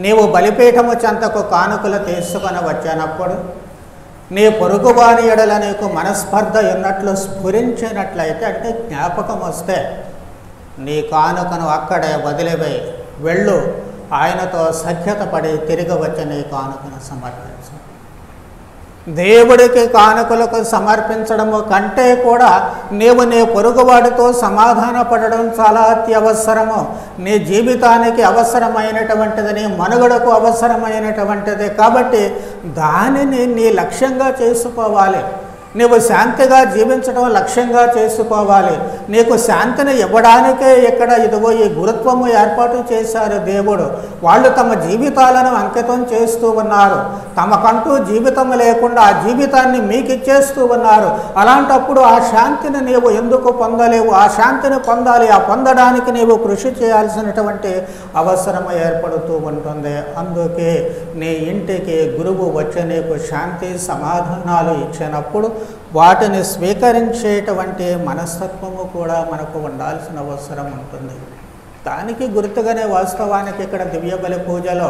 నీవు బలిపీఠము చెంతకు కానుకలు తీసుకొని వచ్చినప్పుడు నీ పొరుగువాని ఎడల నీకు మనస్పర్ధ ఉన్నట్లు స్ఫురించినట్లయితే, అంటే జ్ఞాపకం వస్తే నీ కానుకను అక్కడే వదిలివేయి, వెళ్ళు, ఆయనతో సఖ్యత పడి తిరిగి వచ్చి నీ కానుకను సమర్పించు. దేవుడికి కానుకలకు సమర్పించడము కంటే కూడా నీవు నీ పొరుగువాడితో సమాధాన పడడం చాలా అత్యవసరము. నీ జీవితానికి అవసరమైనటువంటిది, నీ మనుగడకు అవసరమైనటువంటిది. కాబట్టి దానిని నీ లక్ష్యంగా చేసుకోవాలి. నీవు శాంతిగా జీవించడం లక్ష్యంగా చేసుకోవాలి. నీకు శాంతిని ఇవ్వడానికే ఇక్కడ ఇదిగో ఈ గురుత్వము ఏర్పాటు చేశారు దేవుడు. వాళ్ళు తమ జీవితాలను అంకితం చేస్తూ ఉన్నారు, తమకంటూ జీవితం లేకుండా ఆ జీవితాన్ని మీకు ఇచ్చేస్తూ ఉన్నారు. అలాంటప్పుడు ఆ శాంతిని నీవు ఎందుకు పొందలేవు? ఆ శాంతిని పొందాలి. ఆ పొందడానికి నీవు కృషి చేయాల్సినటువంటి అవసరం ఏర్పడుతూ ఉంటుంది. అందుకే నీ ఇంటికి గురువు వచ్చి నీకు శాంతి సమాధానాలు ఇచ్చినప్పుడు వాటిని స్వీకరించేటువంటి మనస్తత్వము కూడా మనకు ఉండాల్సిన అవసరం ఉంటుంది. దానికి గుర్తుగానే వాస్తవానికి ఇక్కడ దివ్య బలి పూజలో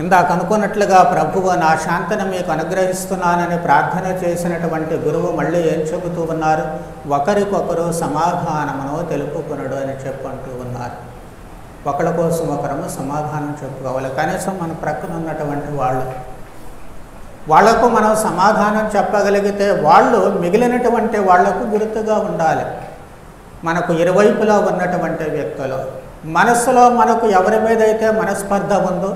ఇందాక అనుకున్నట్లుగా ప్రభువు నా శాంతిని మీకు అనుగ్రహిస్తున్నానని ప్రార్థన చేసినటువంటి గురువు మళ్ళీ ఏం చెబుతూ ఉన్నారు? ఒకరికొకరు సమాధానమును తెలుపుకొనుడు అని చెప్పంటూ ఉన్నారు. ఒకరి కోసం ఒకరము సమాధానం చెప్పుకోవాలి. కనీసం మన ప్రక్కన ఉన్నటువంటి వాళ్లకు మనం సమాధానం చెప్పగలిగితే వాళ్ళు మిగిలినటువంటి వాళ్లకు గుర్తుగా ఉండాలి. మనకు ఇరువైపులా ఉన్నటువంటి వ్యక్తులు మనస్సులో మనకు ఎవరి మీద అయితే మనస్పర్ధ ఉందో,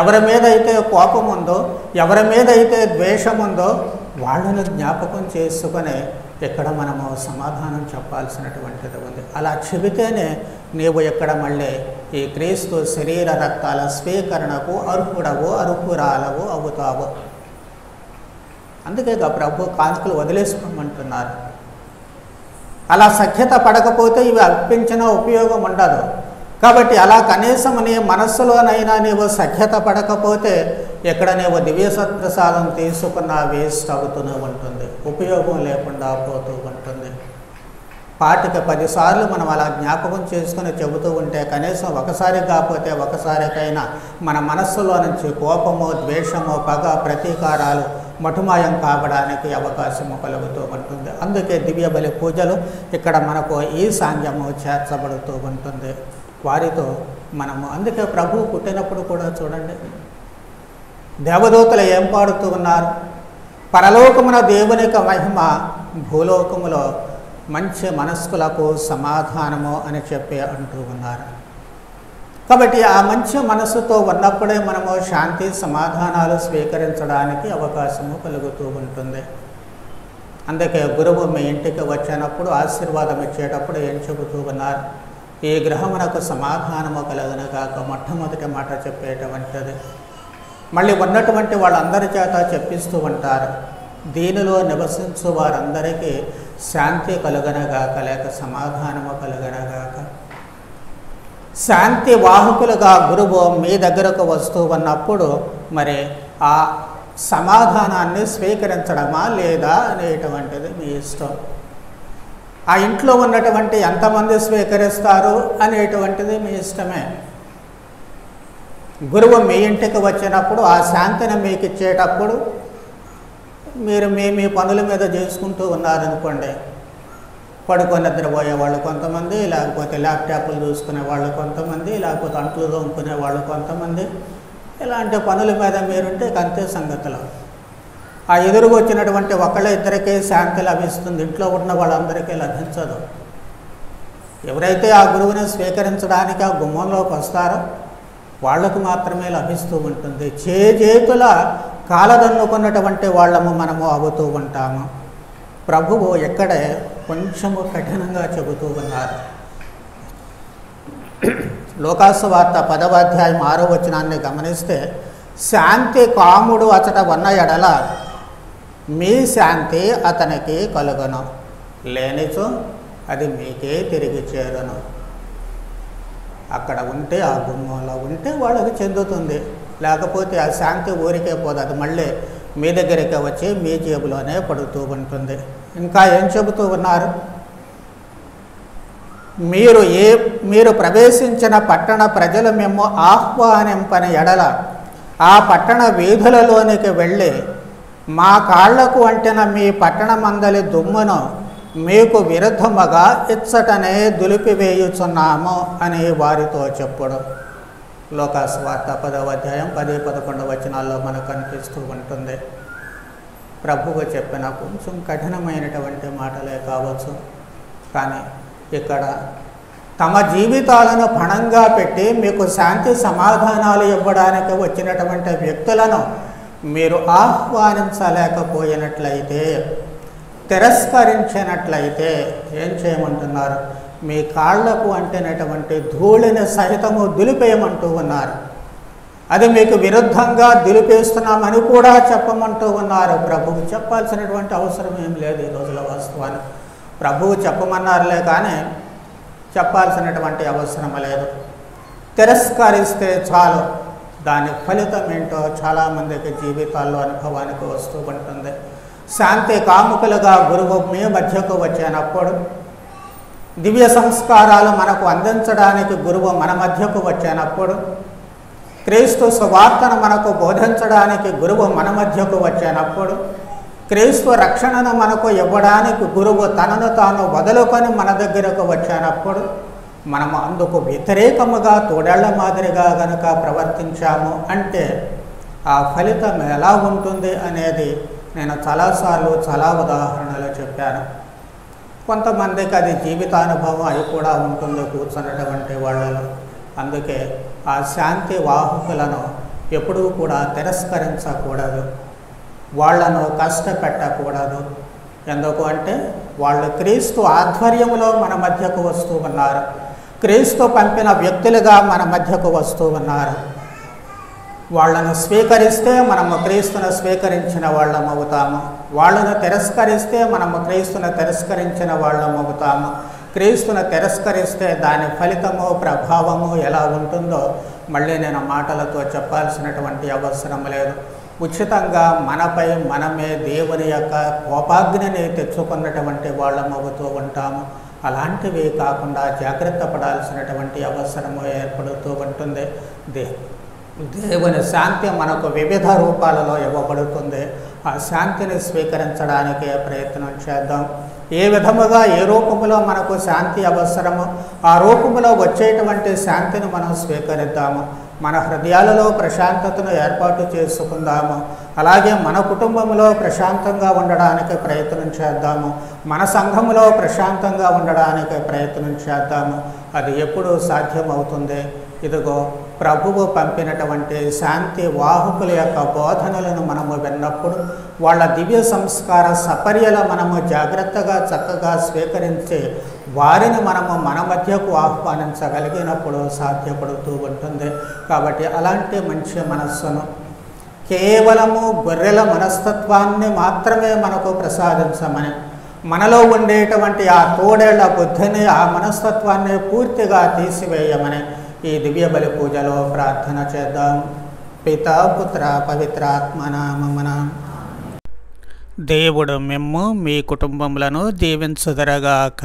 ఎవరి మీద అయితే కోపం ఉందో, ఎవరి మీద అయితే ద్వేషం ఉందో వాళ్ళను జ్ఞాపకం చేసుకొని ఇక్కడ మనము సమాధానం చెప్పాల్సినటువంటిది ఉంది. అలా చెబితేనే నీవు ఇక్కడ మళ్ళీ ఈ క్రీస్తు శరీర రక్తాల స్వీకరణకు అర్హుడవు, అర్హురాలవు అవుతావు. అందుకే ప్రభు కానుకలు వదిలేసుకోమంటున్నారు. అలా సఖ్యత పడకపోతే ఇవి అర్పించిన ఉపయోగం ఉండదు. కాబట్టి అలా కనీసం నీ మనస్సులోనైనా నీవు సఖ్యత పడకపోతే ఎక్కడ నీవు దివ్య సత్ప్రసాదం తీసుకున్నా వేస్ట్ అవుతూనే ఉంటుంది, ఉపయోగం లేకుండా పోతూ ఉంటుంది. పాటికి 10 సార్లు మనం అలా జ్ఞాపకం చేసుకుని చెబుతూ ఉంటే కనీసం ఒకసారి కాకపోతే ఒకసారికైనా మన మనస్సులో నుంచి కోపము, ద్వేషము, పగ, ప్రతీకారాలు మటుమాయం కావడానికి అవకాశము కలుగుతూ ఉంటుంది. అందుకే దివ్య బలి పూజలు ఇక్కడ మనకు ఈ సాంగ్యము చేర్చబడుతూ ఉంటుంది. వారితో మనము అందుకే ప్రభువు పుట్టినప్పుడు కూడా చూడండి, దేవదూతలు ఏం పాడుతూ ఉన్నారు? పరలోకమున దేవునికి మహిమ, భూలోకములో మంచి మనస్కులకు సమాధానము అని చెప్పి అంటూ ఉన్నారు. కాబట్టి ఆ మంచి మనసుతో ఉన్నప్పుడే మనము శాంతి సమాధానాలు స్వీకరించడానికి అవకాశము కలుగుతూ ఉంటుంది. అందుకే గురువు మీ ఇంటికి వచ్చినప్పుడు ఆశీర్వాదం ఇచ్చేటప్పుడు ఏం చెబుతూ ఉన్నారు? ఈ గ్రహమునకు సమాధానము కలుగునగాక మొట్టమొదటి మాట చెప్పేటువంటిది. మళ్ళీ ఉన్నటువంటి వాళ్ళందరి చేత చెప్పిస్తూ ఉంటారు, దీనిలో నివసించు వారందరికీ శాంతి కలుగనగాక, లేక సమాధానము కలుగనగాక. శాంతి వాహకులుగా గురువు మీ దగ్గరకు వస్తూ ఉన్నప్పుడు మరి ఆ సమాధానాన్ని స్వీకరించడమా లేదా అనేటువంటిది మీ ఇష్టం. ఆ ఇంట్లో ఉన్నటువంటి ఎంతమంది స్వీకరిస్తారు అనేటువంటిది మీ ఇష్టమే. గురువు మీ ఇంటికి వచ్చినప్పుడు ఆ శాంతిని మీకు ఇచ్చేటప్పుడు మీరు మీ పనుల మీద చేసుకుంటూ ఉన్నారనుకోండి, పడుకొని నిద్రపోయే వాళ్ళు కొంతమంది, లేకపోతే ల్యాప్టాప్లు చూసుకునే వాళ్ళు కొంతమంది, లేకపోతే అంట్లు తోముకునే వాళ్ళు కొంతమంది, ఇలాంటి పనుల మీద మీరుంటే అంతే సంగతులు. ఆ ఎదురుగా వచ్చినటువంటి ఒకళ్ళ ఇద్దరికే శాంతి లభిస్తుంది, ఇంట్లో ఉన్న వాళ్ళందరికీ లభించదు. ఎవరైతే ఆ గురువుని స్వీకరించడానికి ఆ గుమ్మంలోకి వస్తారో వాళ్లకు మాత్రమే లభిస్తూ ఉంటుంది. చేతుల కాలదన్నుకున్నటువంటి వాళ్ళము మనము అవుతూ ఉంటాము. ప్రభువు ఎక్కడే కొంచెము కఠినంగా చెబుతూ ఉన్నారు. లోకాసు వార్త 10వ అధ్యాయం 6వ వచనాన్ని గమనిస్తే, శాంతి కాముడు అచట ఉన్న ఎడల మీ శాంతి అతనికి కలుగును, లేనిచో అది మీకే తిరిగి చేరును. అక్కడ ఉంటే, ఆ గుమ్మంలో ఉంటే వాళ్ళకి చెందుతుంది, లేకపోతే ఆ శాంతి ఊరికే పోదు, అది మళ్ళీ మీ దగ్గరికి వచ్చి మీ జేబులోనే పడుతూ ఉంటుంది. ఇంకా ఏం చెబుతూ ఉన్నారు? మీరు ప్రవేశించిన పట్టణ ప్రజలు మేము ఆహ్వానింపని ఎడల ఆ పట్టణ వీధులలోనికి వెళ్ళి మా కాళ్లకు అంటిన మీ పట్టణమందలి దుమ్మును మీకు విరుద్ధముగా ఇచ్చటనే దులిపివేయుచున్నాము అని వారితో చెప్పుడు. లోకాసు వార్త 10వ అధ్యాయం 10-11 వచనాల్లో మనకు కనిపిస్తూ ఉంటుంది. ప్రభువు చెప్పిన కొంచెం కఠినమైనటువంటి మాటలే కావచ్చు, కానీ ఇక్కడ తమ జీవితాలను పణంగా పెట్టి మీకు శాంతి సమాధానాలు ఇవ్వడానికి వచ్చినటువంటి వ్యక్తులను మీరు ఆహ్వానించలేకపోయినట్లయితే, తిరస్కరించినట్లయితే ఏం చేయమంటున్నారు? మీ కాళ్లకు అంటినటువంటి ధూళిని సహితము దులిపేయమంటూ ఉన్నారు. అది మీకు విరుద్ధంగా దులిపేస్తున్నామని కూడా చెప్పమంటూ ఉన్నారు. ప్రభువు చెప్పాల్సినటువంటి అవసరం ఏం లేదు ఈ రోజుల వాస్తవానికి. ప్రభువు చెప్పమన్నారులే కానీ చెప్పాల్సినటువంటి అవసరం లేదు. తిరస్కరిస్తే చాలు, దాని ఫలితం ఏంటో చాలామందికి జీవితాల్లో అనుభవానికి వస్తూ ఉంటుంది. శాంతి కాముకులుగా గురువు మీ మధ్యకు వచ్చినప్పుడు, దివ్య సంస్కారాలు మనకు అందించడానికి గురువు మన మధ్యకు వచ్చినప్పుడు, క్రీస్తు సువార్తను మనకు బోధించడానికి గురువు మన మధ్యకు వచ్చినప్పుడు, క్రీస్తు రక్షణను మనకు ఇవ్వడానికి గురువు తనను తాను వదులుకొని మన దగ్గరకు వచ్చినప్పుడు, మనము అందుకు వ్యతిరేకముగా తోడేళ్ల మాదిరిగా గనుక ప్రవర్తించాము అంటే ఆ ఫలితం ఎలా ఉంటుంది అనేది నేను చాలాసార్లు చాలా ఉదాహరణలు చెప్పాను. కొంతమందికి అది జీవితానుభవం అయి కూడా ఉంటుంది కూర్చున్నటువంటి వాళ్ళలో. అందుకే ఆ శాంతి వాహకులను ఎప్పుడూ కూడా తిరస్కరించకూడదు, వాళ్లను కష్టపెట్టకూడదు. ఎందుకు అంటే వాళ్ళు క్రీస్తు ఆధ్వర్యంలో మన మధ్యకు వస్తూ ఉన్నారు, క్రీస్తు పంపిన వ్యక్తులుగా మన మధ్యకు వస్తూ ఉన్నారు. వాళ్ళను స్వీకరిస్తే మనము క్రీస్తును స్వీకరించిన వాళ్ళం అవుతాము, వాళ్ళను తిరస్కరిస్తే మనము క్రీస్తును తిరస్కరించిన వాళ్ళం అవుతాము. క్రీస్తును తిరస్కరిస్తే దాని ఫలితము ప్రభావము ఎలా ఉంటుందో మళ్ళీ నేను మాటలతో చెప్పాల్సినటువంటి అవసరం లేదు. ఉచితంగా మనపై మనమే దేవుని యొక్క కోపాగ్నిని తెచ్చుకున్నటువంటి వాళ్ళం అవుతూ ఉంటాము. అలాంటివి కాకుండా జాగ్రత్త పడాల్సినటువంటి అవసరము ఏర్పడుతూ ఉంటుంది. దేవుని శాంతి మనకు వివిధ రూపాలలో ఇవ్వబడుతుంది. ఆ శాంతిని స్వీకరించడానికే ప్రయత్నం చేద్దాం. ఏ విధముగా ఏ రూపంలో మనకు శాంతి అవసరమో ఆ రూపంలో వచ్చేటువంటి శాంతిని మనం స్వీకరిద్దాము. మన హృదయాలలో ప్రశాంతతను ఏర్పాటు చేసుకుందాము. అలాగే మన కుటుంబంలో ప్రశాంతంగా ఉండడానికి ప్రయత్నం చేద్దాము. మన సంఘంలో ప్రశాంతంగా ఉండడానికి ప్రయత్నం చేద్దాము. అది ఎప్పుడు సాధ్యమవుతుంది? ఇదిగో ప్రభువు పంపినటువంటి శాంతి వాహకుల యొక్క బోధనలను మనము విన్నప్పుడు, వాళ్ళ దివ్య సంస్కార సపర్యల మనము జాగ్రత్తగా చక్కగా స్వీకరించి వారిని మనము మన మధ్యకు ఆహ్వానించగలిగినప్పుడు సాధ్యపడుతూ ఉంటుంది. కాబట్టి అలాంటి మంచి మనస్సును, కేవలము గొర్రెల మనస్తత్వాన్ని మాత్రమే మనకు ప్రసాదించమని, మనలో ఉండేటువంటి ఆ తోడేళ్ల బుద్ధిని, ఆ మనస్తత్వాన్ని పూర్తిగా తీసివేయమని ఈ దివ్య బలి పూజలో ప్రార్థన చేద్దాం. పితా పుత్ర పవిత్రాత్మ నామమున. దేవుడు మిమ్ము మీ కుటుంబములను దీవించుదరగాక.